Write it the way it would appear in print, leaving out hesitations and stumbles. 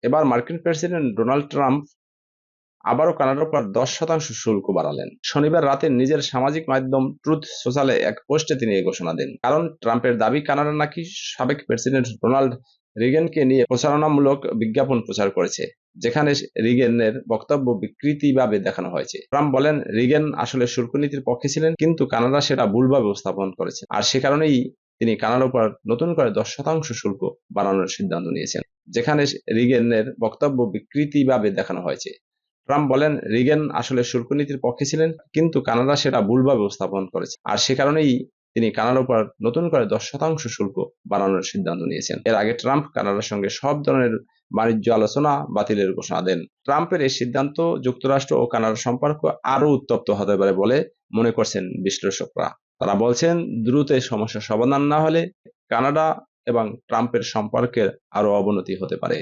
এবার মার্কিন president Donald Trump আবারও কানাডার উপর 10% শুল্ক বাড়ালেন। শনিবার রাতে নিজের সামাজিক মাধ্যম ট্রুথ সোশ্যালে এক পোস্টে তিনি এই ঘোষণা দেন। কারণ ট্রাম্পের দাবি, কানাডা নাকি সাবেক প্রেসিডেন্ট রোনাল্ড রিগেনকে নিয়ে প্রচারণামূলক বিজ্ঞাপন প্রচার করেছে, যেখানে রিগেনের বক্তব্য বিকৃতিভাবে দেখানো হয়েছে। ট্রাম্প বলেন, রিগেন আসলে শুল্ক নীতির পক্ষে ছিলেন, কিন্তু কানাডা সেটা ভুলভাবে উপস্থাপন করেছে, আর সে কারণেই তিনি কানাডার উপর নতুন করে 10% শুল্ক বাড়ানোর সিদ্ধান্ত নিয়েছেন, যেখানে রিগেনের বক্তব্য বিকৃতিভাবে দেখানো হয়েছে। ট্রাম্প বলেন, রিগেন আসলে শুল্ক নীতির পক্ষে ছিলেন, কিন্তু কানাডা সেটা ভুলভাবে উপস্থাপন করেছে, আর সে কারণেই তিনি কানাডার উপর নতুন করে 10% শুল্ক বাড়ানোর সিদ্ধান্ত নিয়েছেন। এর আগে ট্রাম্প কানাডার সঙ্গে সব ধরনের বাণিজ্য আলোচনা বাতিলের ঘোষণা দেন। ট্রাম্পের এই সিদ্ধান্ত যুক্তরাষ্ট্র ও কানাডার সম্পর্ক আরও উত্তপ্ত হতে পারে বলে মনে করছেন বিশ্লেষকরা। তারা বলছেন, দ্রুত এই সমস্যার সমাধান না হলে কানাডা এবং ট্রাম্পের সম্পর্কের আরও অবনতি হতে পারে।